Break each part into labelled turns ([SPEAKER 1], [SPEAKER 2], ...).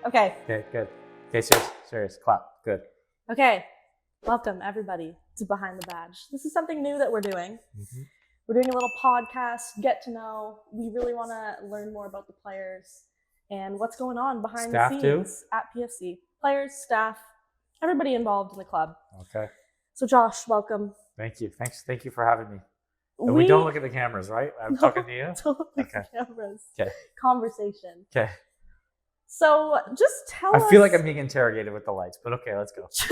[SPEAKER 1] Okay.
[SPEAKER 2] Okay, good. Okay, serious. Clap. Good.
[SPEAKER 1] Okay. Welcome, everybody, to Behind the Badge. This is something new that we're doing.
[SPEAKER 2] Mm-hmm.
[SPEAKER 1] We're doing a little podcast, get to know. We really want to learn more about the players and what's going on behind
[SPEAKER 2] Staff
[SPEAKER 1] the
[SPEAKER 2] too?
[SPEAKER 1] scenes at PFC. Players, staff, everybody involved in the club.
[SPEAKER 2] Okay.
[SPEAKER 1] So, Josh, welcome.
[SPEAKER 2] Thank you. Thank you for having me. And we don't look at the cameras, right? I'm talking to you?
[SPEAKER 1] Don't look at
[SPEAKER 2] Okay.
[SPEAKER 1] the cameras.
[SPEAKER 2] Okay.
[SPEAKER 1] Conversation.
[SPEAKER 2] Okay.
[SPEAKER 1] So, just tell us.
[SPEAKER 2] I feel like I'm being interrogated with the lights, but okay, let's go.
[SPEAKER 1] Just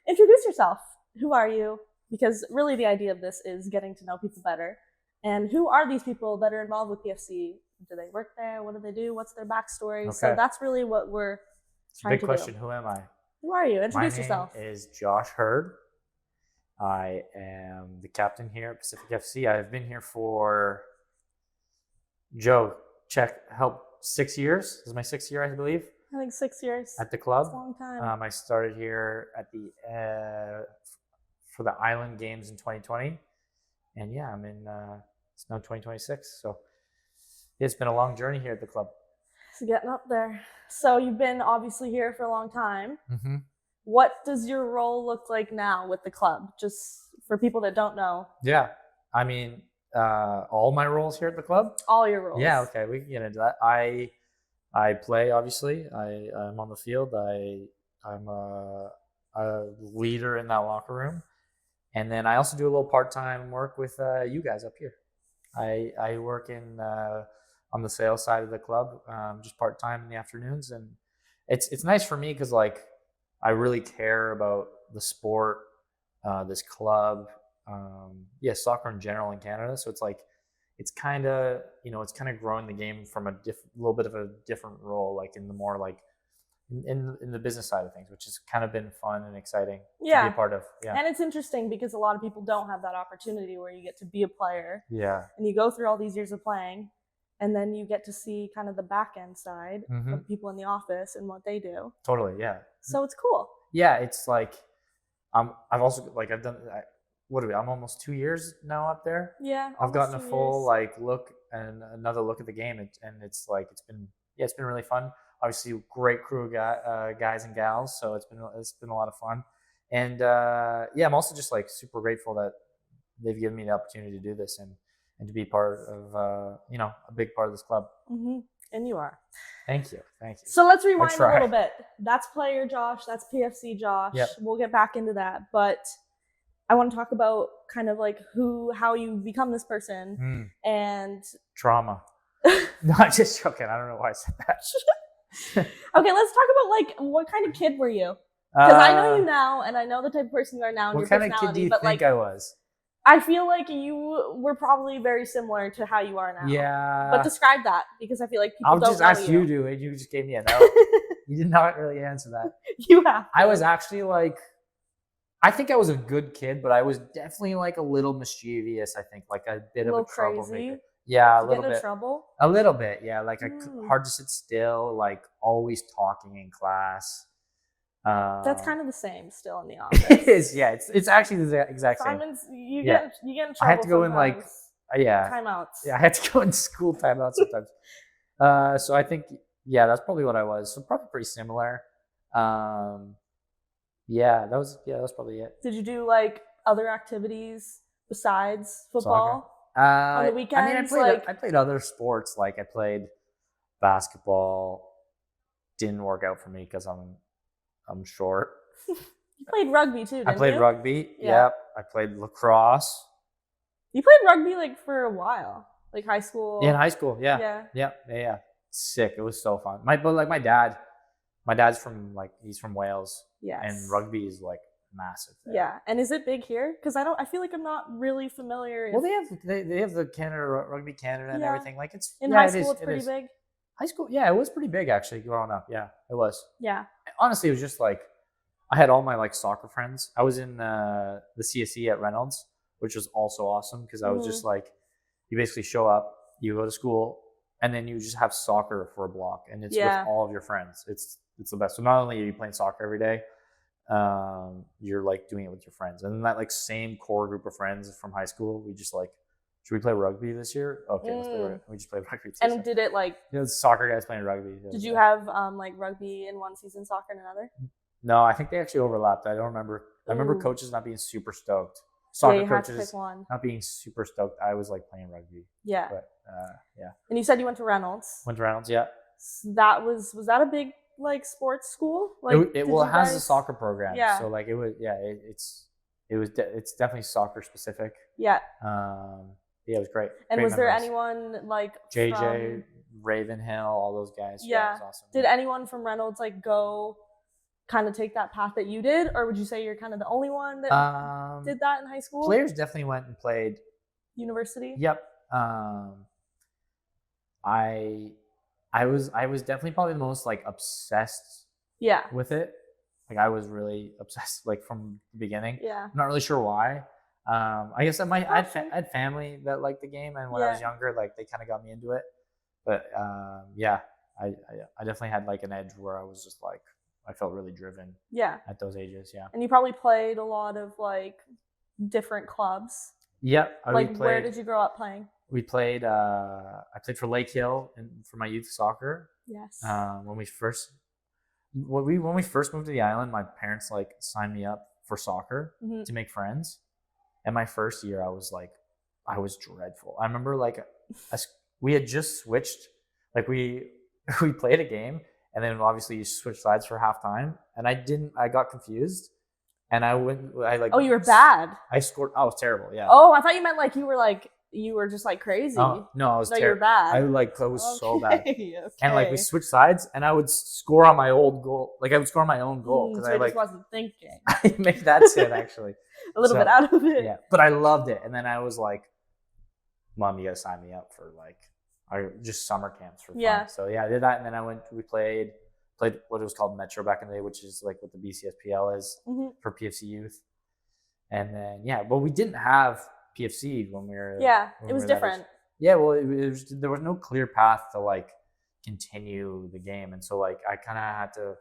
[SPEAKER 1] introduce yourself. Who are you? Because really the idea of this is getting to know people better. And who are these people that are involved with PFC? Do they work there? What do they do? What's their backstory? Okay. So that's really what we're trying to do.
[SPEAKER 2] Big question. Who am I?
[SPEAKER 1] Who are you? Introduce yourself.
[SPEAKER 2] My name is Josh Heard. I am the captain here at Pacific FC. I've been here for, help 6 years. This is my 6th year, I believe.
[SPEAKER 1] I think 6 years.
[SPEAKER 2] At the club.
[SPEAKER 1] That's a long time.
[SPEAKER 2] I started here at the for the Island Games in 2020. And yeah, I'm in, it's now 2026. So it's been a long journey here at the club.
[SPEAKER 1] It's getting up there. So you've been obviously here for a long time.
[SPEAKER 2] Mm-hmm.
[SPEAKER 1] What does your role look like now with the club? Just for people that don't know.
[SPEAKER 2] Yeah. I mean, all my roles here at the club?
[SPEAKER 1] All your roles.
[SPEAKER 2] Yeah, okay. We can get into that. I play, obviously. I'm on the field. I'm a leader in that locker room. And then I also do a little part-time work with you guys up here. I work on the sales side of the club, just part-time in the afternoons. And it's nice for me because, like, I really care about the sport, this club, soccer in general in Canada. So it's like, it's kind of growing the game from a little bit of a different role, like in the more like in the business side of things, which has kind of been fun and exciting to be a part of. Yeah.
[SPEAKER 1] And it's interesting because a lot of people don't have that opportunity where you get to be a player.
[SPEAKER 2] Yeah. And
[SPEAKER 1] you go through all these years of playing, and then you get to see kind of the back end side of people in the office and what they do.
[SPEAKER 2] Totally. Yeah.
[SPEAKER 1] So it's cool.
[SPEAKER 2] Yeah. It's like, I'm almost 2 years now up there.
[SPEAKER 1] Yeah.
[SPEAKER 2] I've gotten a full look and another look at the game, and it's like it's been really fun. Obviously, great crew of guys and gals, so it's been a lot of fun. And I'm also just like super grateful that they've given me the opportunity to do this and to be part of a big part of this club.
[SPEAKER 1] Mm-hmm. And you are.
[SPEAKER 2] Thank you.
[SPEAKER 1] So let's rewind a little bit. That's player Josh. That's PFC Josh. Yep. We'll get back into that, but I want to talk about kind of like how you become this person and
[SPEAKER 2] trauma. No, I'm just joking. I don't know why I said that.
[SPEAKER 1] Okay, let's talk about like what kind of kid were you? Because I know you now, and I know the type of person you are now. And
[SPEAKER 2] what kind of kid do you think I was?
[SPEAKER 1] I feel like you were probably very similar to how you are now.
[SPEAKER 2] Yeah.
[SPEAKER 1] But describe that, because I feel like people don't know you.
[SPEAKER 2] I'll just ask you to, and you just gave me a no. You did not really answer that.
[SPEAKER 1] You have.
[SPEAKER 2] I was actually like, I think I was a good kid, but I was definitely like a little mischievous. I think like a bit of a troublemaker. Yeah, a little bit.
[SPEAKER 1] Trouble?
[SPEAKER 2] A little bit, yeah. Like hard to sit still, like always talking in class.
[SPEAKER 1] That's kind of the same still in the office.
[SPEAKER 2] It is, yeah. It's actually the exact same.
[SPEAKER 1] You get in trouble.
[SPEAKER 2] I had to go
[SPEAKER 1] sometimes.
[SPEAKER 2] in
[SPEAKER 1] timeouts.
[SPEAKER 2] Yeah, I had to go in school timeouts sometimes. So I think that's probably what I was. So probably pretty similar. That was probably it.
[SPEAKER 1] Did you do like other activities besides football? On the weekends?
[SPEAKER 2] I played other sports. Like I played basketball. Didn't work out for me because I'm short.
[SPEAKER 1] You played rugby too, didn't you?
[SPEAKER 2] I played rugby. Yeah. Yep. I played lacrosse.
[SPEAKER 1] You played rugby like for a while, like high school.
[SPEAKER 2] Yeah, in high school. Yeah. Sick. It was so fun. My dad's from he's from Wales.
[SPEAKER 1] Yes.
[SPEAKER 2] And rugby is like massive there.
[SPEAKER 1] Yeah. And is it big here? Because I feel like I'm not really familiar.
[SPEAKER 2] Well, they have the Canada Rugby Canada and everything. Like it's
[SPEAKER 1] in high school. It's pretty big.
[SPEAKER 2] High school, yeah, it was pretty big actually growing up. Yeah, it was.
[SPEAKER 1] Yeah.
[SPEAKER 2] Honestly, it was just like I had all my like soccer friends. I was in the CSE at Reynolds, which was also awesome because I was just like, you basically show up, you go to school, and then you just have soccer for a block, and it's with all of your friends. It's the best. So not only are you playing soccer every day, you're like doing it with your friends, and then that like same core group of friends from high school, we just like should we play rugby this year? Okay, let's play rugby. We just played rugby.
[SPEAKER 1] And did it like?
[SPEAKER 2] You know, soccer guys playing rugby.
[SPEAKER 1] Did you have like rugby in one season, soccer in another?
[SPEAKER 2] No, I think they actually overlapped. I don't remember. I remember coaches not being super stoked. Soccer coaches not being super stoked. I was like playing rugby.
[SPEAKER 1] Yeah.
[SPEAKER 2] But yeah.
[SPEAKER 1] And you said you went to Reynolds.
[SPEAKER 2] Went to Reynolds, yeah.
[SPEAKER 1] So that was that a big like sports school? Like
[SPEAKER 2] it has a soccer program. Yeah. So like it was it's definitely soccer specific.
[SPEAKER 1] Yeah.
[SPEAKER 2] Yeah, it was great.
[SPEAKER 1] And
[SPEAKER 2] great
[SPEAKER 1] was there
[SPEAKER 2] memories.
[SPEAKER 1] anyone like
[SPEAKER 2] JJ, Ravenhill, all those guys?
[SPEAKER 1] Yeah.
[SPEAKER 2] It was awesome.
[SPEAKER 1] Did anyone from Reynolds like go kind of take that path that you did, or would you say you're kind of the only one that did that in high school?
[SPEAKER 2] Players definitely went and played
[SPEAKER 1] university.
[SPEAKER 2] Yep. I was definitely probably the most like obsessed with it. Like I was really obsessed like from the beginning.
[SPEAKER 1] Yeah.
[SPEAKER 2] I'm not really sure why. I guess I had family that liked the game, and when I was younger, like they kind of got me into it. But yeah, I definitely had like an edge where I was just like I felt really driven. Yeah. At those ages, yeah.
[SPEAKER 1] And you probably played a lot of like different clubs.
[SPEAKER 2] Yep.
[SPEAKER 1] Where did you grow up playing?
[SPEAKER 2] We played. I played for Lake Hill for my youth soccer.
[SPEAKER 1] Yes.
[SPEAKER 2] When we first moved to the island, my parents like signed me up for soccer to make friends. And my first year, I was dreadful. I remember like we had just switched. Like we played a game, and then obviously you switch sides for halftime, and I got confused. And oh,
[SPEAKER 1] you were bad.
[SPEAKER 2] I scored. I was terrible. Yeah.
[SPEAKER 1] Oh, I thought you meant like you were just like crazy.
[SPEAKER 2] No, I was terrible.
[SPEAKER 1] You're bad.
[SPEAKER 2] I was so bad.
[SPEAKER 1] Okay.
[SPEAKER 2] And like we switched sides, and I would score on my old goal. Like I would score on my own goal
[SPEAKER 1] because I just wasn't thinking.
[SPEAKER 2] Maybe that's it actually.
[SPEAKER 1] A little bit out of it.
[SPEAKER 2] Yeah, but I loved it. And then I was like, "Mom, you gotta sign me up for like just summer camps for fun." Yeah. So yeah, I did that, and then we played what it was called Metro back in the day, which is like what the BCSPL is for PFC youth. And then but we didn't have PFC when we were. Yeah, it was different. Yeah, well, there was no clear path to like continue the game, and so like I kind of had to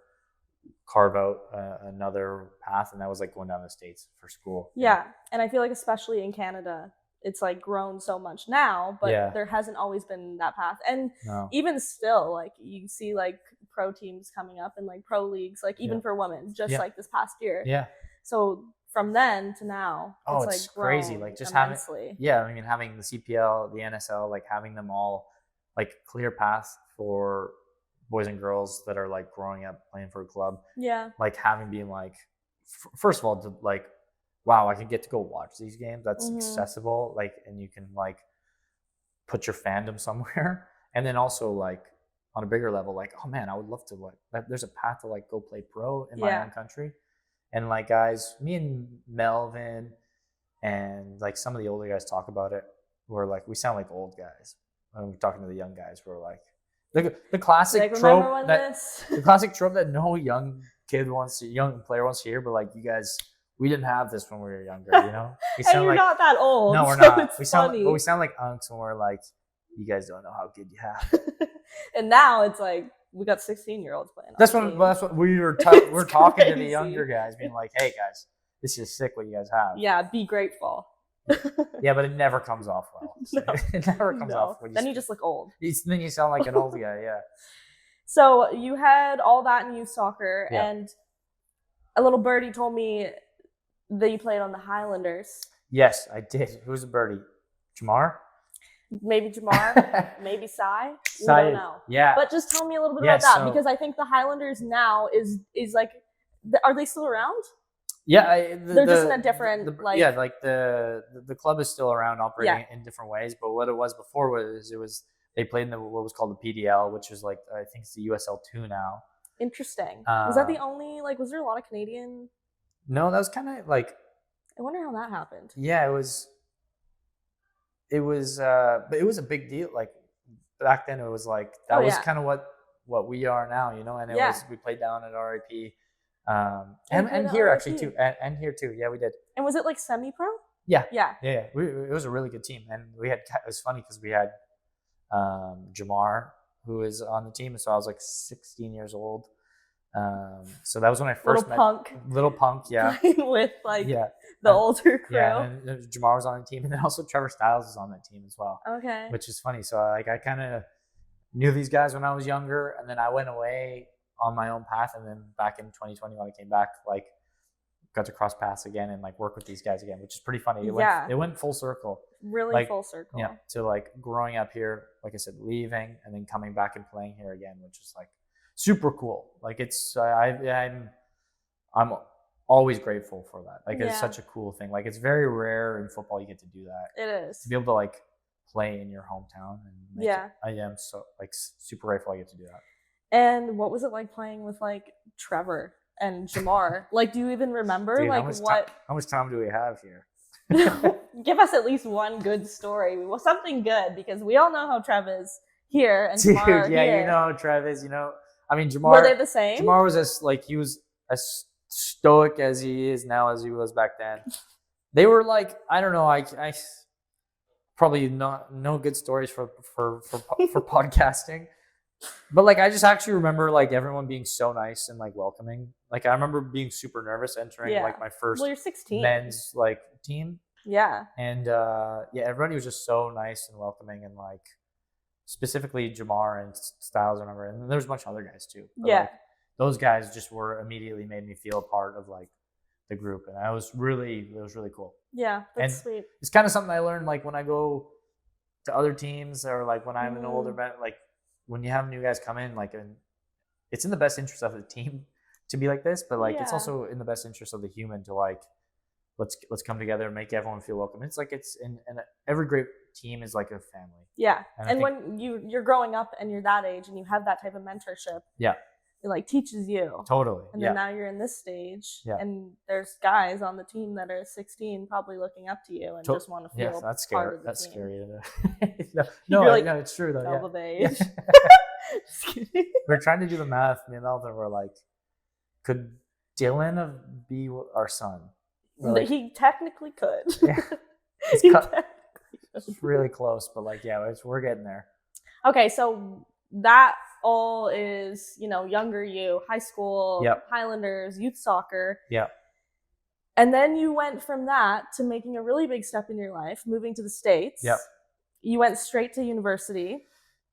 [SPEAKER 2] carve out another path, and that was like going down the States for school. Yeah, and I feel like especially in Canada, it's like grown so much now, but there hasn't always been that path. And even still, like you see like pro teams coming up and like pro leagues, like even for women, just like this past year. Yeah. So from then to now, it's like crazy. Like just immensely. Having the CPL, the NSL, like having them all like clear paths for boys and girls that are like growing up playing for a club. Yeah. Like having been like, first of all, to like, wow, I can get to go watch these games. That's accessible. Like, and you can like put your fandom somewhere. And then also like on a bigger level, like, oh man, I would love to like, there's a path to like go play pro in my own country. And like guys, me and Melvin and like some of the older guys talk about it. We're like, we sound like old guys. When we're talking to the young guys, we're like, the classic trope the classic trope that no young player wants to hear, but like you guys, we didn't have this when we were younger, you know. We sound you're not that old. No, we're not. We sound like unks when we're like, you guys don't know how good you have. And now it's like we got 16-year-olds playing. That's what we're talking to the younger guys, being like, hey guys, this is sick what you guys have. Yeah, be grateful. Yeah, but it never comes off well. No. It never comes off. Then you just look old. Then you sound like an old guy, yeah. So you had all that in youth soccer, and a little birdie told me that you played on the Highlanders. Yes, I did. Who's a birdie? Jamar? Maybe Jamar, maybe Sai. We don't know. Yeah. But just tell me a little bit about that, because I think the Highlanders now is like, are they still around? Yeah, they're just in a different the club is still around operating in different ways. But what it was before was they played in what was called the PDL, which is like I think it's the USL 2 now. Interesting. Was that the only was there a lot of Canadian? No, that was kind of like. I wonder how that happened. Yeah, it was. But it was a big deal. Like back then, it was like that was kind of what we are now, you know. And it was we played down at RIP. And here actually too, and here too. Yeah, we did. And was it like semi-pro? Yeah. It was a really good team, and it was funny because we had Jamar, who is on the team, and so I was like 16 years old, So that was when I first met Little Punk, yeah,
[SPEAKER 1] with like the older crew.
[SPEAKER 2] Yeah, and Jamar was on the team, and then also Trevor Stiles was on that team as well.
[SPEAKER 1] Okay,
[SPEAKER 2] which is funny. So like I kind of knew these guys when I was younger, and then I went away on my own path, and then back in 2020 when I came back, like got to cross paths again and like work with these guys again, which is pretty funny. It went full circle.
[SPEAKER 1] Really
[SPEAKER 2] like,
[SPEAKER 1] full circle.
[SPEAKER 2] Yeah. To like growing up here, like I said, leaving and then coming back and playing here again, which is like super cool. Like it's I'm always grateful for that. Like it's such a cool thing. Like it's very rare in football you get to do that.
[SPEAKER 1] It is.
[SPEAKER 2] To be able to like play in your hometown and I am so like super grateful I get to do that.
[SPEAKER 1] And what was it like playing with like Trevor and Jamar? Like, do you even remember? Dude, like
[SPEAKER 2] how much time do we have here?
[SPEAKER 1] Give us at least one good story. Well, something good, because we all know how Trev is here and
[SPEAKER 2] Dude,
[SPEAKER 1] Jamar here.
[SPEAKER 2] You know Trev is, I mean Jamar.
[SPEAKER 1] Were they the same?
[SPEAKER 2] Jamar was he was as stoic as he is now as he was back then. They were like, I don't know, I probably no good stories for podcasting. But like I just actually remember like everyone being so nice and like welcoming. Like I remember being super nervous entering like my first
[SPEAKER 1] you're 16.
[SPEAKER 2] men's like team.
[SPEAKER 1] Yeah.
[SPEAKER 2] And everybody was just so nice and welcoming, and like specifically Jamar and Styles, I remember, and there's a bunch of other guys too. But, like, those guys just were immediately made me feel a part of like the group, and it was really cool.
[SPEAKER 1] Yeah, that's sweet.
[SPEAKER 2] It's kind of something I learned like when I go to other teams, or like when I'm an older man, like when you have new guys come in, like it's in the best interest of the team to be like this, but like it's also in the best interest of the human to like let's come together and make everyone feel welcome. It's like and every great team is like a family. Yeah, and when you're growing up and you're that age and you have that type of mentorship, it like teaches you. Totally. And then now you're in this stage, and there's guys on the team that are 16 probably looking up to you and just want to feel that's
[SPEAKER 1] part
[SPEAKER 2] scary.
[SPEAKER 1] of the
[SPEAKER 2] That's
[SPEAKER 1] team.
[SPEAKER 2] scary.
[SPEAKER 1] No,
[SPEAKER 2] it's true though.
[SPEAKER 1] Double age.
[SPEAKER 2] We're trying to do the math. Me and Elton were like, could Dylan be our son? Like,
[SPEAKER 1] he technically could.
[SPEAKER 2] Yeah. It's really close, but like, we're getting there. Okay, so that all is, younger you, high school, Highlanders, youth soccer. Yeah. And then you went from that to making a really big step in your life, moving to the States. Yep. You went straight to university.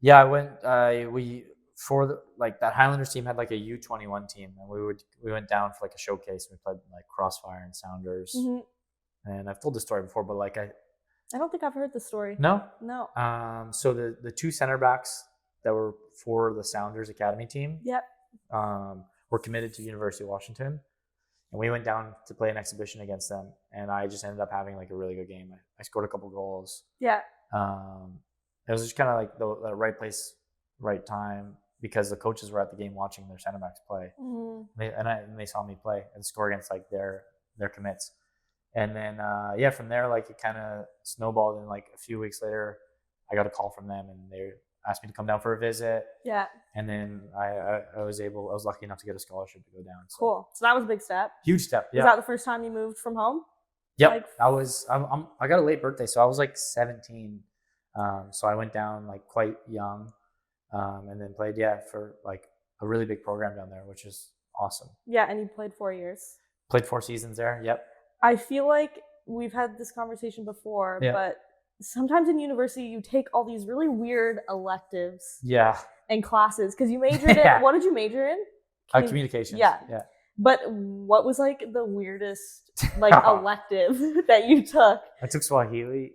[SPEAKER 2] Yeah, I went. That Highlanders team had like a U21 team, and we went down for like a showcase. We played like Crossfire and Sounders, and I've told this story before, but like I don't think I've heard the story. No. So the two center backs that were for the Sounders Academy team, were committed to University of Washington, and we went down to play an exhibition against them, and I just ended up having like a really good game. I scored a couple goals. Yeah. It was just kind of like the right place, right time, because the coaches were at the game watching their center backs play, and they saw me play and score against like their commits, and then from there like it kind of snowballed, and like a few weeks later, I got a call from them, and they asked me to come down for a visit. Yeah. And then I was lucky enough to get a scholarship to go down. So. Cool. So that was a big step. Huge step. Yeah. Was that the first time you moved from home? Yep. I got a late birthday, so I was like 17. So I went down like quite young, and then played for like a really big program down there, which is awesome. Yeah, and you played 4 years. Played 4 seasons there. Yep. I feel like we've had this conversation before, but sometimes in university you take all these really weird electives. Yeah. And classes, because you majored in what did you major in? Communications. Yeah. Yeah. But what was like the weirdest like elective that you took? I took Swahili.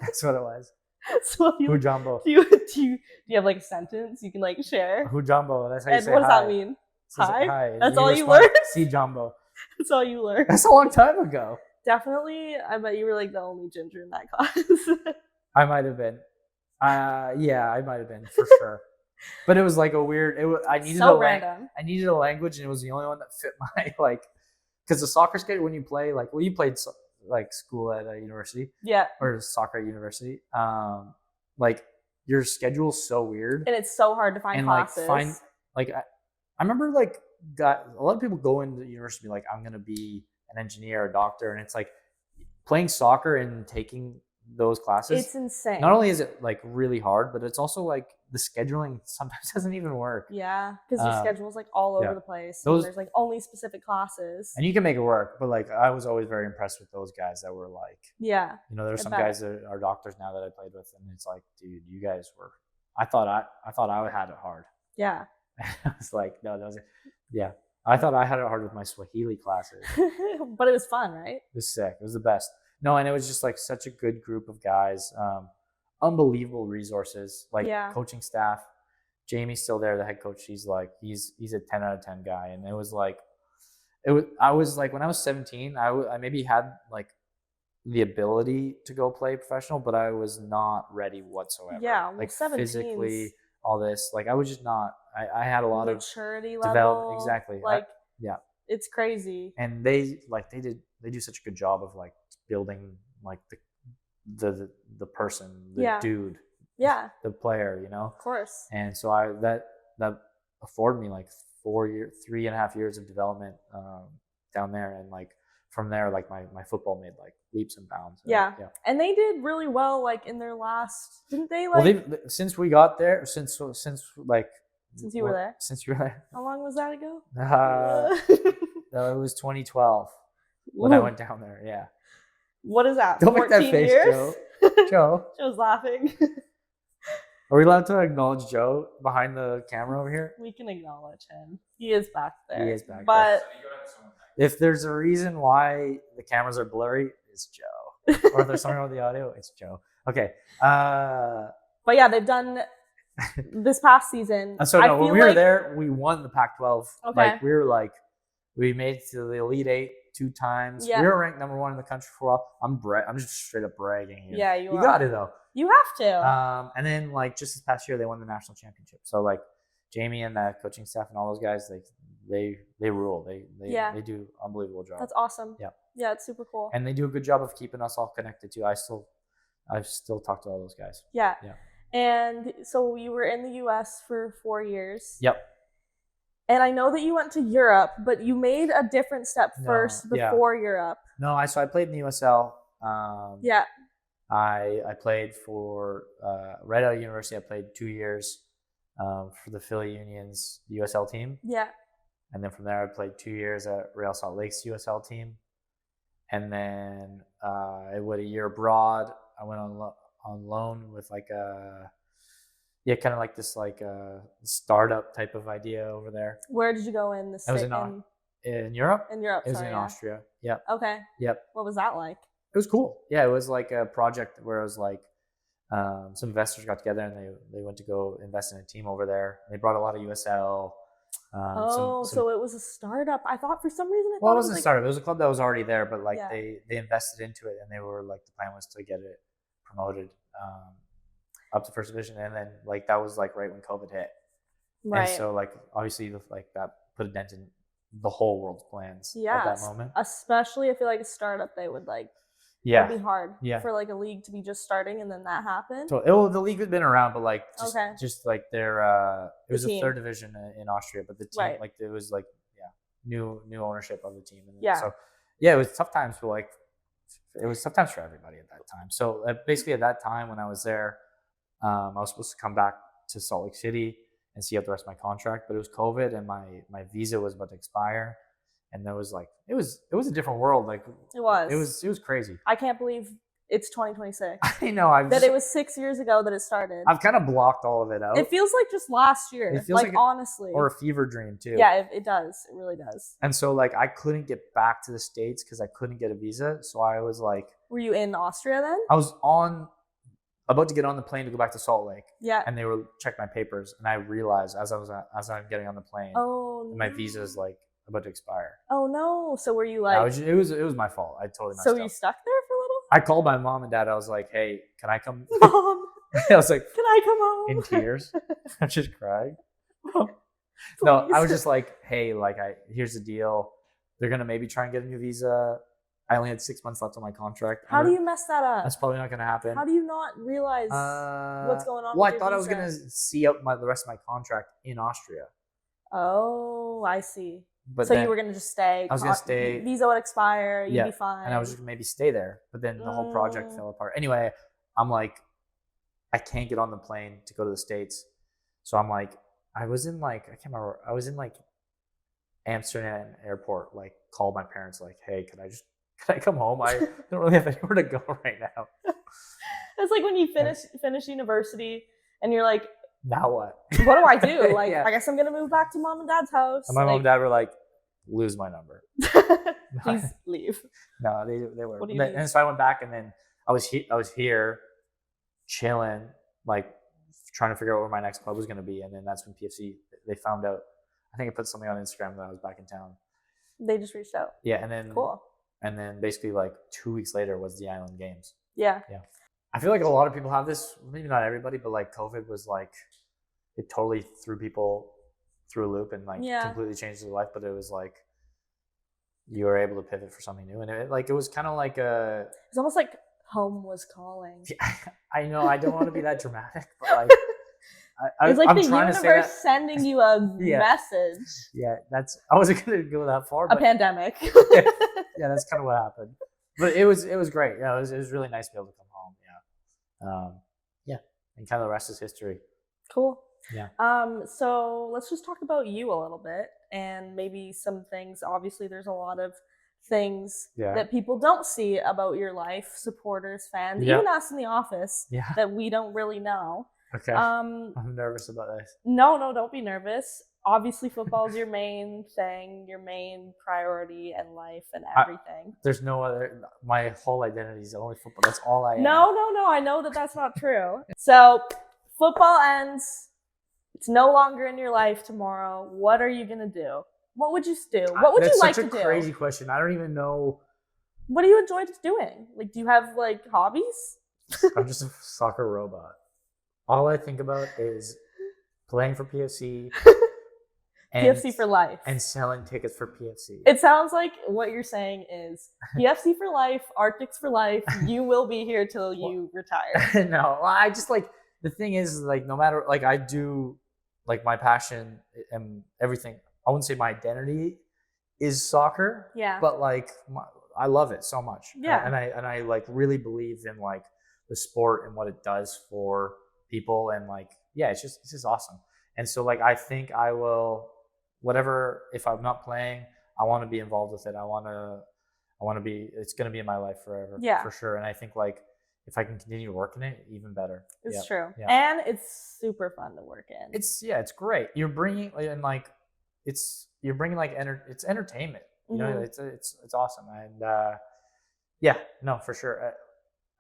[SPEAKER 2] That's what it was. Swahili. Hujambo. Do you have like a sentence you can like share? Hujambo. That's how you say hi. What does that mean? Hi. That's all you learned? Si Jumbo. That's all you learned. That's a long time ago. Definitely. I bet you were like the only ginger in that class. I might have been. Yeah, I might have been for sure. But it was like a weird. I needed I needed a language, and it was the only one that fit my like. Because the soccer skate, when you play you played like school at a university, or soccer at university. Like your schedule's so weird, and it's so hard to find classes. I remember like a lot of people go into university and be like, I'm gonna be an engineer or a doctor, and it's like playing soccer and taking those classes.
[SPEAKER 1] It's insane.
[SPEAKER 2] Not only is it like really hard, but it's also like the scheduling sometimes doesn't even work.
[SPEAKER 1] Yeah, because your schedule's like all over the place. There's like only specific classes.
[SPEAKER 2] And you can make it work, but like I was always very impressed with those guys that were like, there's some guys that are doctors now that I played with, and it's like, dude, you guys were. I thought I had it hard.
[SPEAKER 1] Yeah.
[SPEAKER 2] I was like, no, that was I thought I had it hard with my Swahili classes.
[SPEAKER 1] But it was fun, right? It
[SPEAKER 2] was sick. It was the best. No, and it was just like such a good group of guys. Unbelievable resources, like coaching staff. Jamie's still there, the head coach. He's a 10 out of 10 guy. And I was like, when I was 17, I maybe had like the ability to go play professional, but I was not ready whatsoever.
[SPEAKER 1] Yeah,
[SPEAKER 2] like
[SPEAKER 1] 17's
[SPEAKER 2] physically, all this. Like I was just not. I had a lot
[SPEAKER 1] maturity
[SPEAKER 2] of
[SPEAKER 1] level.
[SPEAKER 2] Exactly.
[SPEAKER 1] Like it's crazy.
[SPEAKER 2] And they do such a good job of like building like the person, the dude, the player,
[SPEAKER 1] Of course.
[SPEAKER 2] And so that afforded me like 3.5 years of development down there, and like from there, like my football made like leaps and bounds.
[SPEAKER 1] And they did really well, like in their last, didn't they? Like
[SPEAKER 2] since we got there, since you were there. Since you were there.
[SPEAKER 1] How long was that ago?
[SPEAKER 2] It was 2012 when I went down there. Yeah.
[SPEAKER 1] What is that?
[SPEAKER 2] Don't make that face,
[SPEAKER 1] years?
[SPEAKER 2] Joe. Joe.
[SPEAKER 1] Joe's laughing.
[SPEAKER 2] Are we allowed to acknowledge Joe behind the camera over here?
[SPEAKER 1] We can acknowledge him. He is back there.
[SPEAKER 2] He is back
[SPEAKER 1] there.
[SPEAKER 2] If there's a reason why the cameras are blurry, it's Joe. Or if there's something wrong with the audio, it's Joe. Okay.
[SPEAKER 1] But yeah, they've done this past season.
[SPEAKER 2] So no, when we were there, we won the Pac-12.
[SPEAKER 1] Okay.
[SPEAKER 2] Like we made it to the Elite Eight 2 times.
[SPEAKER 1] Yeah.
[SPEAKER 2] We were ranked number 1 in the country for a while. I'm just straight up bragging here.
[SPEAKER 1] Yeah,
[SPEAKER 2] you got it though.
[SPEAKER 1] You have to.
[SPEAKER 2] And then like just this past year, they won the national championship. So like Jamie and the coaching staff and all those guys, they rule. They do unbelievable job.
[SPEAKER 1] That's awesome.
[SPEAKER 2] Yeah.
[SPEAKER 1] Yeah, it's super cool.
[SPEAKER 2] And they do a good job of keeping us all connected too. I still talk to all those guys.
[SPEAKER 1] Yeah. Yeah. And so you were in the US for 4 years.
[SPEAKER 2] Yep.
[SPEAKER 1] And I know that you went to Europe, but you made a different step first before Europe.
[SPEAKER 2] No, I played in the USL. I played for right out of university. I played 2 years for the Philly Union's USL team.
[SPEAKER 1] Yeah.
[SPEAKER 2] And then from there, I played 2 years at Real Salt Lake's USL team. And then I went a year abroad. I went on loan with like kind of like this like startup type of idea over there.
[SPEAKER 1] Where did you go in the state?
[SPEAKER 2] In Europe.
[SPEAKER 1] In Europe,
[SPEAKER 2] it was in Austria. Yep.
[SPEAKER 1] Okay.
[SPEAKER 2] Yep.
[SPEAKER 1] What was that like?
[SPEAKER 2] It was cool. Yeah, it was like a project where it was like some investors got together and they went to go invest in a team over there. They brought a lot of USL.
[SPEAKER 1] So it was a startup. I thought for some reason
[SPEAKER 2] it wasn't a startup. It was a club that was already there, but like they invested into it, and they were like, the plan was to get it promoted up to first division, and then like that was like right when COVID hit. Right. And so like obviously like that put a dent in the whole world's plans at that moment.
[SPEAKER 1] Especially I feel like a startup, they would like it'd be hard for like a league to be just starting and then that happened.
[SPEAKER 2] So the league had been around, but like just like their it was a third division in Austria, but the team like it was like new ownership of the team. And so it was tough times for it was tough times for everybody at that time. So basically at that time when I was there, I was supposed to come back to Salt Lake City and see out the rest of my contract, but it was COVID and my visa was about to expire. And there was like it was a different world. Like it was crazy.
[SPEAKER 1] I can't believe it's 2026.
[SPEAKER 2] I know.
[SPEAKER 1] It was 6 years ago that it started.
[SPEAKER 2] I've kind of blocked all of it out.
[SPEAKER 1] It feels like just last year. It feels like honestly,
[SPEAKER 2] or a fever dream too.
[SPEAKER 1] Yeah, it does. It really does.
[SPEAKER 2] And so like I couldn't get back to the States because I couldn't get a visa. So I was like,
[SPEAKER 1] were you in Austria then?
[SPEAKER 2] I was about to get on the plane to go back to Salt Lake.
[SPEAKER 1] Yeah.
[SPEAKER 2] And they were checking my papers, and I realized as I'm getting on the plane, my visa is like about to expire.
[SPEAKER 1] Oh no! So were you like?
[SPEAKER 2] It was my fault. I totally messed
[SPEAKER 1] up.
[SPEAKER 2] up.
[SPEAKER 1] So you stuck there for a little?
[SPEAKER 2] I called my mom and dad. I was like, "Hey, can I come?"
[SPEAKER 1] Mom.
[SPEAKER 2] I was like,
[SPEAKER 1] "Can I come home?"
[SPEAKER 2] In tears. I'm just crying. No, I was just like, "Hey, like, here's the deal. They're gonna maybe try and get a new visa. I only had 6 months left on my contract.
[SPEAKER 1] How do you mess that up?
[SPEAKER 2] That's probably not gonna happen.
[SPEAKER 1] How do you not realize what's going on?
[SPEAKER 2] Well, I thought I was gonna see out the rest of my contract in Austria.
[SPEAKER 1] Oh, I see.
[SPEAKER 2] But
[SPEAKER 1] so
[SPEAKER 2] then,
[SPEAKER 1] you were gonna just stay.
[SPEAKER 2] I was gonna stay.
[SPEAKER 1] Visa would expire. You'd
[SPEAKER 2] Yeah,
[SPEAKER 1] be fine.
[SPEAKER 2] and I was just gonna maybe stay there. But then the whole project fell apart. Anyway, I'm like, I can't get on the plane to go to the States. So I'm like, I was in like, I can't remember. I was in like Amsterdam airport, like called my parents like, hey, can I come home? I don't really have anywhere to go right now.
[SPEAKER 1] It's like when you finish university and you're like,
[SPEAKER 2] now what?
[SPEAKER 1] What do I do? Like,
[SPEAKER 2] Yeah.
[SPEAKER 1] I guess I'm gonna move back to mom and dad's house.
[SPEAKER 2] And my mom and dad were like, lose my number.
[SPEAKER 1] Please leave.
[SPEAKER 2] No, they were.
[SPEAKER 1] What do you mean?
[SPEAKER 2] And so I went back, and then I was here chilling, like trying to figure out where my next club was going to be. And then that's when PFC, they found out. I think I put something on Instagram that I was back in town.
[SPEAKER 1] They just reached out.
[SPEAKER 2] Yeah, and then
[SPEAKER 1] cool.
[SPEAKER 2] And then basically like 2 weeks later was the Island Games.
[SPEAKER 1] Yeah.
[SPEAKER 2] I feel like a lot of people have this, maybe not everybody, but like COVID was like, it totally threw people through a loop and like completely changed their life. But it was like, you were able to pivot for something new. And it was kind of like
[SPEAKER 1] it's almost like home was calling.
[SPEAKER 2] I know, I don't want to be that dramatic, but like,
[SPEAKER 1] it's like
[SPEAKER 2] I'm
[SPEAKER 1] the
[SPEAKER 2] trying
[SPEAKER 1] universe sending you a message.
[SPEAKER 2] Yeah, I wasn't going to go that far. But
[SPEAKER 1] a pandemic.
[SPEAKER 2] Yeah, that's kind of what happened. But it was great. Yeah, it was really nice to be able to come home. Yeah. And kind of the rest is history.
[SPEAKER 1] Cool.
[SPEAKER 2] Yeah.
[SPEAKER 1] So let's just talk about you a little bit and maybe some things. Obviously, there's a lot of things that people don't see about your life, supporters, fans, even us in the office that we don't really know.
[SPEAKER 2] Okay. I'm nervous about this.
[SPEAKER 1] No, don't be nervous. Obviously, football is your main thing, your main priority in life and everything.
[SPEAKER 2] There's no other. My whole identity is only football. That's all I am.
[SPEAKER 1] No. I know that's not true. So, football ends. It's no longer in your life tomorrow. What are you gonna do? What would you do? What would you like to do?
[SPEAKER 2] That's such a crazy question. I don't even know.
[SPEAKER 1] What do you enjoy doing? Like, do you have like hobbies?
[SPEAKER 2] I'm just a soccer robot. All I think about is playing for PFC.
[SPEAKER 1] PFC for life.
[SPEAKER 2] And selling tickets for PFC.
[SPEAKER 1] It sounds like what you're saying is PFC for life, Arctics for life. You will be here till you retire.
[SPEAKER 2] No, I just like, the thing is like, no matter, like I do, like my passion and everything, I wouldn't say my identity is soccer.
[SPEAKER 1] Yeah.
[SPEAKER 2] But like, I love it so much.
[SPEAKER 1] Yeah.
[SPEAKER 2] And I like really believe in like the sport and what it does for people. And like, yeah, it's just awesome. And so like, I think I will, whatever, if I'm not playing, I want to be involved with it. I want to be, it's going to be in my life forever.
[SPEAKER 1] Yeah.
[SPEAKER 2] For sure. And I think like, if I can continue working it, even better.
[SPEAKER 1] It's true. Yeah. And it's super fun to work in.
[SPEAKER 2] It's great. You're bringing, and like, you're bringing like, it's entertainment, you know, it's awesome. And no, for sure.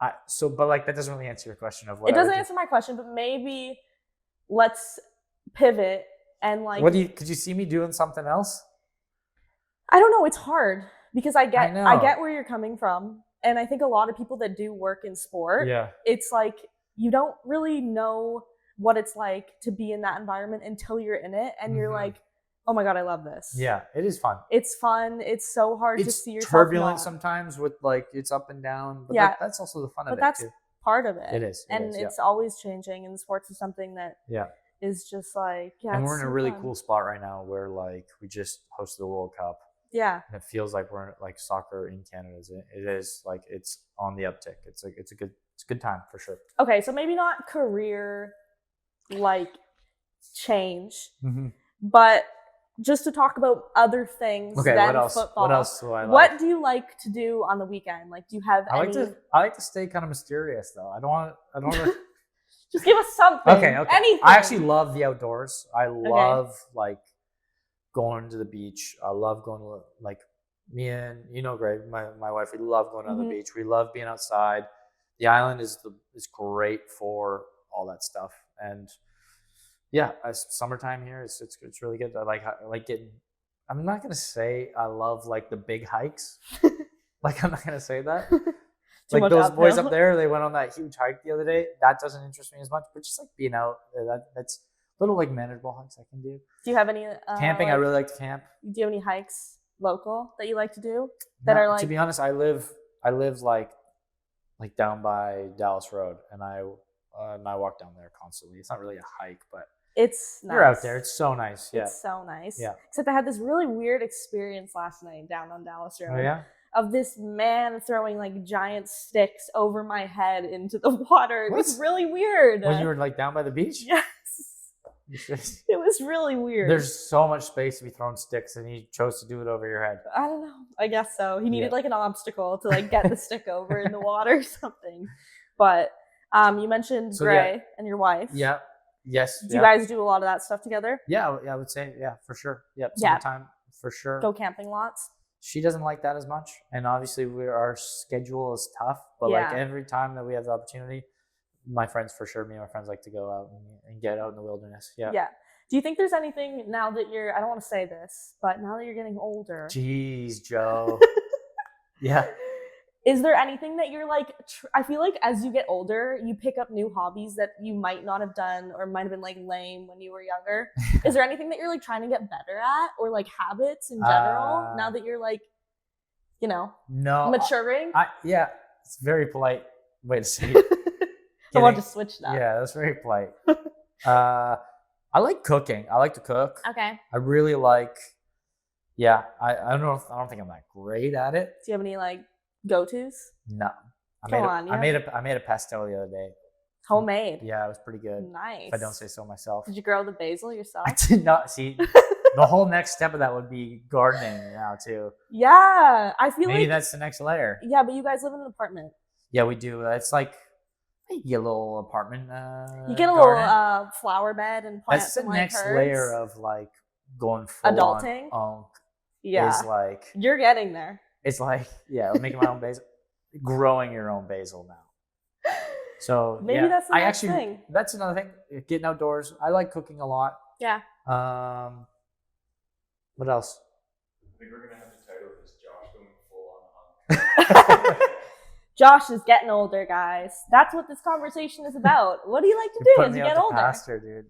[SPEAKER 2] But like, that doesn't really answer your question of what
[SPEAKER 1] it doesn't answer my question, but maybe let's pivot and like,
[SPEAKER 2] could you see me doing something else?
[SPEAKER 1] I don't know. It's hard because I get where you're coming from. And I think a lot of people that do work in sport, it's like, you don't really know what it's like to be in that environment until you're in it. And you're like, oh my God, I love this.
[SPEAKER 2] Yeah, it is fun.
[SPEAKER 1] It's fun. It's so hard to see yourself.
[SPEAKER 2] It's turbulent sometimes with like, it's up and down. But that's also the fun of it.
[SPEAKER 1] But that's part of it.
[SPEAKER 2] It is.
[SPEAKER 1] It's always changing. And sports is something that is just like,
[SPEAKER 2] and we're in a really cool spot right now where like, we just hosted the World Cup.
[SPEAKER 1] Yeah.
[SPEAKER 2] And it feels like we're like soccer in Canada. It is like, it's on the uptick. It's a good time for sure.
[SPEAKER 1] Okay. So maybe not career like change, but just to talk about other things than football.
[SPEAKER 2] What else do I like?
[SPEAKER 1] What do you like to do on the weekend? Like, do you have
[SPEAKER 2] I like to stay kind of mysterious though. I don't want to
[SPEAKER 1] just give us something.
[SPEAKER 2] Okay.
[SPEAKER 1] Anything.
[SPEAKER 2] I actually love the outdoors. I love like going to the beach. I love going to, like, me and, Greg, my wife, we love going to the beach. We love being outside. The island is great for all that stuff. And yeah, summertime here, it's really good. I like getting, I'm not going to say I love like the big hikes. Like, I'm not going to say that. Like those boys up there, they went on that huge hike the other day. That doesn't interest me as much, but just like being out, that's little like manageable hikes I can do.
[SPEAKER 1] Do you have any
[SPEAKER 2] camping? I really like to camp.
[SPEAKER 1] Do you have any hikes local that you like to do that are like?
[SPEAKER 2] To be honest, I live like down by Dallas Road, and I walk down there constantly. It's not really a hike, but
[SPEAKER 1] It's nice.
[SPEAKER 2] You're out there. It's so nice. Yeah.
[SPEAKER 1] It's so nice.
[SPEAKER 2] Yeah.
[SPEAKER 1] Except I had this really weird experience last night down on Dallas Road.
[SPEAKER 2] Oh yeah.
[SPEAKER 1] Of this man throwing like giant sticks over my head into the water. It was really weird.
[SPEAKER 2] When you were like down by the beach?
[SPEAKER 1] Yes. It was really weird.
[SPEAKER 2] There's so much space to be throwing sticks, and he chose to do it over your head.
[SPEAKER 1] I don't know. I guess so. He needed like an obstacle to like get the stick over in the water or something. But you mentioned Gray and your wife.
[SPEAKER 2] Yeah. Yes.
[SPEAKER 1] Do you guys do a lot of that stuff together?
[SPEAKER 2] Yeah, I would say, yeah, for sure. Yep. Summertime, for sure.
[SPEAKER 1] Go camping lots.
[SPEAKER 2] She doesn't like that as much, and obviously our schedule is tough. But like every time that we have the opportunity, my friends for sure, me and my friends like to go out and get out in the wilderness. Yeah. Yeah.
[SPEAKER 1] Do you think there's anything now that I don't want to say this, but now that you're getting older.
[SPEAKER 2] Jeez, Joe. Yeah.
[SPEAKER 1] Is there anything that you're like, I feel like as you get older, you pick up new hobbies that you might not have done or might have been like lame when you were younger. Is there anything that you're like trying to get better at or like habits in general now that you're like, maturing?
[SPEAKER 2] Yeah, it's a very polite way to say it.
[SPEAKER 1] I want to switch that.
[SPEAKER 2] Yeah, that's very polite. I like cooking. I like to cook.
[SPEAKER 1] Okay.
[SPEAKER 2] I really like, I don't think I'm that great at it.
[SPEAKER 1] Do you have any like go-tos?
[SPEAKER 2] No. I made a pesto the other day.
[SPEAKER 1] Homemade?
[SPEAKER 2] Yeah, it was pretty good.
[SPEAKER 1] Nice.
[SPEAKER 2] If I don't say so myself.
[SPEAKER 1] Did you grow the basil yourself?
[SPEAKER 2] I did not. See, the whole next step of that would be gardening now too.
[SPEAKER 1] Yeah, I feel
[SPEAKER 2] maybe that's the next layer.
[SPEAKER 1] Yeah, but you guys live in an apartment.
[SPEAKER 2] Yeah, we do. It's like you get a little apartment.
[SPEAKER 1] You get a little flower bed and plant
[SPEAKER 2] That's the
[SPEAKER 1] some
[SPEAKER 2] next
[SPEAKER 1] herbs.
[SPEAKER 2] Layer of like going full
[SPEAKER 1] adulting.
[SPEAKER 2] Is like
[SPEAKER 1] you're getting there.
[SPEAKER 2] It's like making my own basil, growing your own basil now. So
[SPEAKER 1] maybe that's the next thing.
[SPEAKER 2] That's another thing. Getting outdoors. I like cooking a lot.
[SPEAKER 1] Yeah.
[SPEAKER 2] What else?
[SPEAKER 3] I think we're gonna have to title this Josh going full on hunt.
[SPEAKER 1] Josh is getting older, guys. That's what this conversation is about. What do you like to do as you get older?
[SPEAKER 2] Pastor, dude.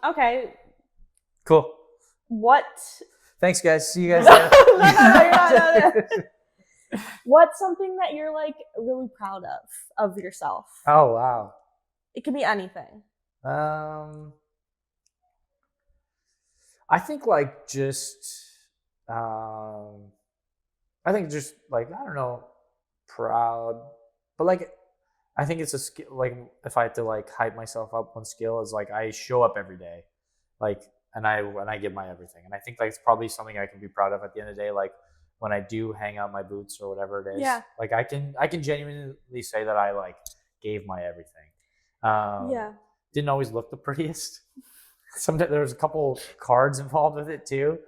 [SPEAKER 1] Okay.
[SPEAKER 2] Cool.
[SPEAKER 1] What?
[SPEAKER 2] Thanks, guys. See you guys
[SPEAKER 1] later. No. What's something that you're like really proud of yourself?
[SPEAKER 2] Oh wow.
[SPEAKER 1] It could be anything.
[SPEAKER 2] I think like just I think just like, I don't know, proud, but like, I think it's a skill. Like if I had to like hype myself up, one skill is like, I show up every day, like, and I give my everything. And I think like, it's probably something I can be proud of at the end of the day. Like when I do hang out my boots or whatever it is, like I can genuinely say that I like gave my everything. Didn't always look the prettiest. Sometimes there's a couple cards involved with it too,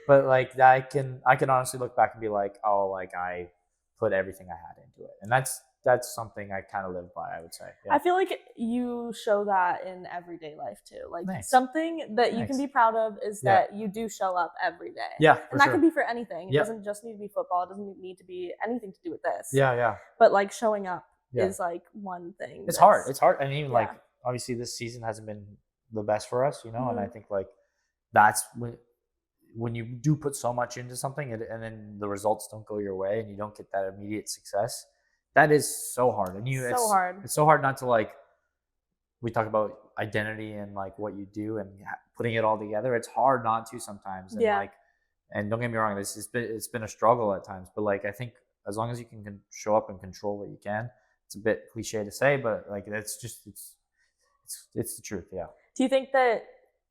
[SPEAKER 2] but like I can honestly look back and be like, oh, like I put everything I had into it, and that's something I kind of live by, I would say. Yeah.
[SPEAKER 1] I feel like you show that in everyday life too. Like something that you can be proud of is that you do show up every day.
[SPEAKER 2] Yeah,
[SPEAKER 1] and that can be for anything. It doesn't just need to be football. It doesn't need to be anything to do with this.
[SPEAKER 2] Yeah.
[SPEAKER 1] But like showing up is like one thing.
[SPEAKER 2] It's hard. It's hard, and even like obviously this season hasn't been the best for us, you know, and I think like that's when you do put so much into something and then the results don't go your way and you don't get that immediate success, that is so hard. And it's so hard not to like, we talk about identity and like what you do and putting it all together. It's hard not to sometimes. And like, and don't get me wrong, it's been a struggle at times, but like, I think as long as you can show up and control what you can, it's a bit cliche to say, but like, it's the truth. Yeah.
[SPEAKER 1] Do you think that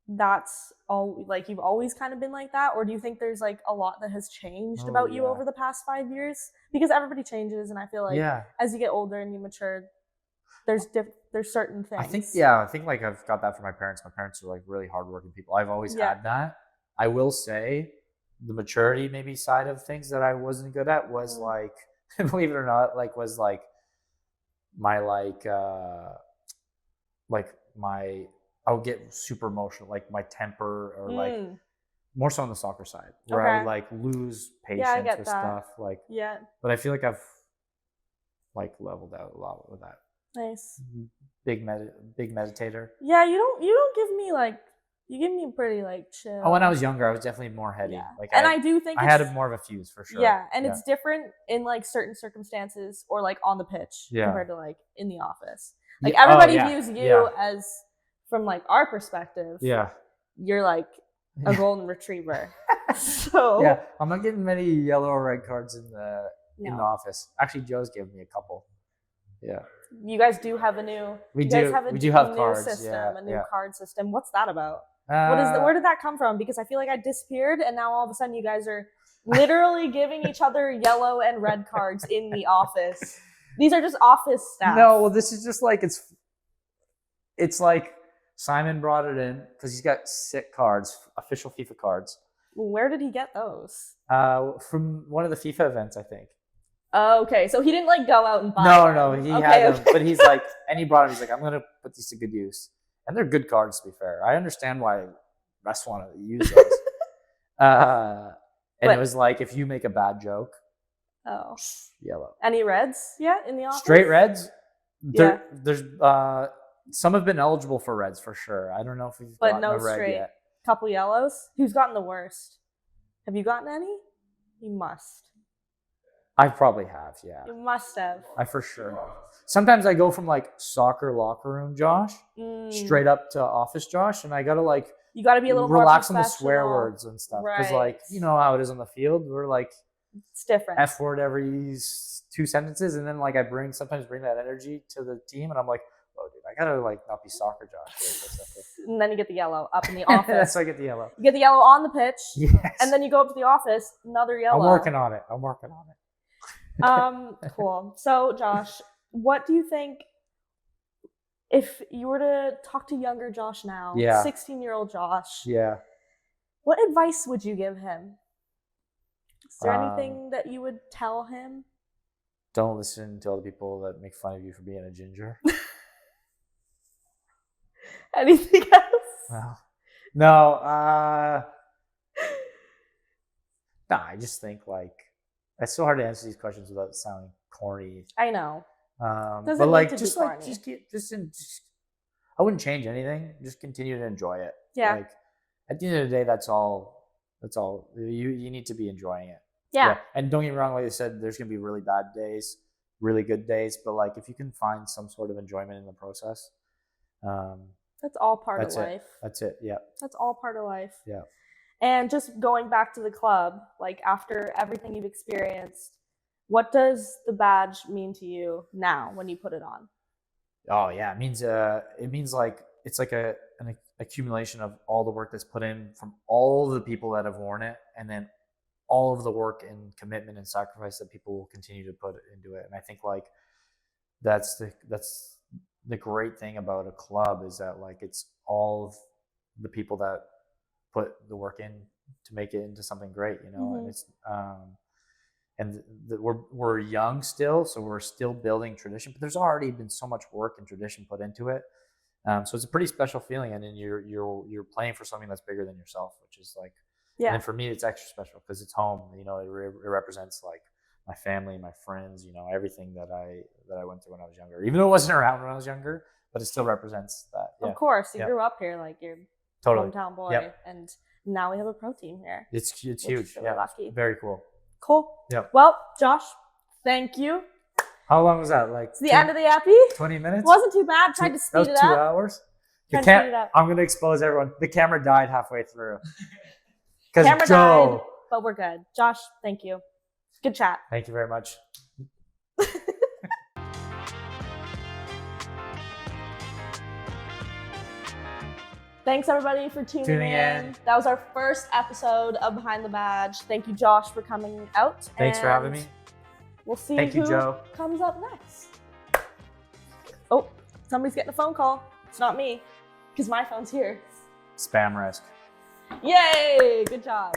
[SPEAKER 1] that's all, like you've always kind of been like that, or do you think there's like a lot that has changed about you over the past 5 years? Because everybody changes, and I feel like as you get older and you mature, there's certain things.
[SPEAKER 2] I think like I've got that from my parents. My parents are like really hardworking people. I've always had that. I will say the maturity maybe side of things that I wasn't good at was like, believe it or not, like was like my I would get super emotional, like my temper, or like more so on the soccer side, where I would like lose patience with stuff. Like, but I feel like I've like leveled out a lot with that.
[SPEAKER 1] Nice.
[SPEAKER 2] Big meditator.
[SPEAKER 1] Yeah, you don't give me like, you give me pretty like chill.
[SPEAKER 2] Oh, when I was younger, I was definitely more heady.
[SPEAKER 1] Yeah.
[SPEAKER 2] Like,
[SPEAKER 1] and I do think
[SPEAKER 2] I had more of a fuse for sure.
[SPEAKER 1] Yeah, and it's different in like certain circumstances or like on the pitch compared to like in the office. Like
[SPEAKER 2] Yeah. Oh,
[SPEAKER 1] everybody
[SPEAKER 2] yeah.
[SPEAKER 1] views you
[SPEAKER 2] Yeah.
[SPEAKER 1] as, from like our perspective,
[SPEAKER 2] Yeah.
[SPEAKER 1] you're like a golden retriever. So
[SPEAKER 2] Yeah. I'm not getting many yellow or red cards in the
[SPEAKER 1] no.
[SPEAKER 2] office. Actually, Joe's given me a couple. Yeah.
[SPEAKER 1] You guys do have a new.
[SPEAKER 2] We
[SPEAKER 1] you
[SPEAKER 2] do.
[SPEAKER 1] guys have a
[SPEAKER 2] We do have
[SPEAKER 1] new
[SPEAKER 2] cards.
[SPEAKER 1] system,
[SPEAKER 2] Yeah.
[SPEAKER 1] a new
[SPEAKER 2] Yeah.
[SPEAKER 1] card system. What's that about? What is where did that come from? Because I feel like I disappeared, and now all of a sudden you guys are literally giving each other yellow and red cards in the office. These are just office staff.
[SPEAKER 2] No, well, this is just like it's like Simon brought it in because he's got sick cards, official FIFA cards.
[SPEAKER 1] Where did he get those?
[SPEAKER 2] From one of the FIFA events, I think.
[SPEAKER 1] Oh, okay, so he didn't like go out and buy them.
[SPEAKER 2] No, he
[SPEAKER 1] Okay,
[SPEAKER 2] had them,
[SPEAKER 1] okay.
[SPEAKER 2] but he's like, and he brought them. He's like, I'm gonna put these to good use, and they're good cards. To be fair, I understand why refs want to use those. And
[SPEAKER 1] But-
[SPEAKER 2] it was like, if you make a bad joke,
[SPEAKER 1] Oh,
[SPEAKER 2] yellow.
[SPEAKER 1] any reds yet in the office?
[SPEAKER 2] Straight reds.
[SPEAKER 1] Yeah.
[SPEAKER 2] There's some have been eligible for reds for sure. I don't know if we've
[SPEAKER 1] But
[SPEAKER 2] gotten
[SPEAKER 1] no
[SPEAKER 2] a red
[SPEAKER 1] straight.
[SPEAKER 2] yet.
[SPEAKER 1] Couple yellows. Who's gotten the worst? Have you gotten any? You must.
[SPEAKER 2] I probably have, yeah.
[SPEAKER 1] You must have.
[SPEAKER 2] I for sure. Sometimes I go from like soccer locker room Josh straight up to office Josh, and I gotta like
[SPEAKER 1] You got to be a little
[SPEAKER 2] relax on
[SPEAKER 1] more
[SPEAKER 2] the swear
[SPEAKER 1] professional.
[SPEAKER 2] words and stuff because like
[SPEAKER 1] Right.
[SPEAKER 2] you know how it is on the field. We're like
[SPEAKER 1] It's different.
[SPEAKER 2] F word every 2 sentences, and then like I sometimes bring that energy to the team, and I'm like, oh dude, I gotta like not be soccer Josh here for a second.
[SPEAKER 1] And then you get the yellow up in the
[SPEAKER 2] That's
[SPEAKER 1] office.
[SPEAKER 2] why I get the yellow.
[SPEAKER 1] You get the yellow on the pitch,
[SPEAKER 2] Yes.
[SPEAKER 1] and then you go up to the office, another yellow.
[SPEAKER 2] I'm working on it.
[SPEAKER 1] Cool. So, Josh, what do you think if you were to talk to younger Josh now,
[SPEAKER 2] Yeah.
[SPEAKER 1] 16-year-old Josh,
[SPEAKER 2] Yeah.
[SPEAKER 1] what advice would you give him? Is there
[SPEAKER 2] Um,
[SPEAKER 1] anything that you would tell him?
[SPEAKER 2] Don't listen to all the people that make fun of you for being a ginger.
[SPEAKER 1] Anything else?
[SPEAKER 2] Well, no. Nah, I just think like it's so hard to answer these questions without sounding corny.
[SPEAKER 1] I know. Doesn't
[SPEAKER 2] But
[SPEAKER 1] need
[SPEAKER 2] like,
[SPEAKER 1] to be
[SPEAKER 2] just like,
[SPEAKER 1] corny.
[SPEAKER 2] just I wouldn't change anything. Just continue to enjoy it.
[SPEAKER 1] Yeah.
[SPEAKER 2] Like at the end of the day, that's all. That's all. You need to be enjoying it.
[SPEAKER 1] Yeah.
[SPEAKER 2] And don't get me wrong. Like I said, there's gonna be really bad days, really good days. But like, if you can find some sort of enjoyment in the process,
[SPEAKER 1] That's all part of
[SPEAKER 2] that's it.
[SPEAKER 1] life.
[SPEAKER 2] That's it. Yeah.
[SPEAKER 1] That's all part of life.
[SPEAKER 2] Yeah.
[SPEAKER 1] And just going back to the club, like after everything you've experienced, what does the badge mean to you now when you put it on?
[SPEAKER 2] Oh yeah, it means like it's like an accumulation of all the work that's put in from all the people that have worn it, and then all of the work and commitment and sacrifice that people will continue to put into it. And I think like that's the great thing about a club is that like it's all of the people that put the work in to make it into something great, you know. And it's we're young still, so we're still building tradition, but there's already been so much work and tradition put into it. So it's a pretty special feeling, and then you're playing for something that's bigger than yourself, which is like,
[SPEAKER 1] Yeah.
[SPEAKER 2] and for me it's extra special because it's home. You know, it represents like my family, my friends, you know, everything that I went through when I was younger, even though it wasn't around when I was younger, but it still represents that. Yeah,
[SPEAKER 1] Of course, you
[SPEAKER 2] Yeah.
[SPEAKER 1] grew up here, like you're
[SPEAKER 2] totally.
[SPEAKER 1] hometown boy,
[SPEAKER 2] Yep.
[SPEAKER 1] and now we have a pro team here.
[SPEAKER 2] It's
[SPEAKER 1] Which is
[SPEAKER 2] huge.
[SPEAKER 1] really
[SPEAKER 2] Yeah,
[SPEAKER 1] lucky.
[SPEAKER 2] very cool.
[SPEAKER 1] Cool.
[SPEAKER 2] Yep.
[SPEAKER 1] Well, Josh, thank you.
[SPEAKER 2] How long was that? Like
[SPEAKER 1] It's the end of the epi.
[SPEAKER 2] 20 minutes?
[SPEAKER 1] Wasn't too bad. Tried to
[SPEAKER 2] That
[SPEAKER 1] speed
[SPEAKER 2] was
[SPEAKER 1] it
[SPEAKER 2] 2
[SPEAKER 1] up.
[SPEAKER 2] hours.
[SPEAKER 1] Tried to speed it up.
[SPEAKER 2] I'm gonna expose everyone. The camera died halfway through.
[SPEAKER 1] Camera
[SPEAKER 2] Because
[SPEAKER 1] died, but we're good. Josh, thank you. Good chat.
[SPEAKER 2] Thank you very much.
[SPEAKER 1] Thanks everybody for tuning
[SPEAKER 2] Tuning in.
[SPEAKER 1] That was our first episode of Behind the Badge. Thank you, Josh, for coming out.
[SPEAKER 2] Thanks for having me.
[SPEAKER 1] We'll see
[SPEAKER 2] Thank you,
[SPEAKER 1] who
[SPEAKER 2] Joe.
[SPEAKER 1] comes up next. Oh, somebody's getting a phone call. It's not me, because my phone's here.
[SPEAKER 2] Spam risk.
[SPEAKER 1] Yay! Good job.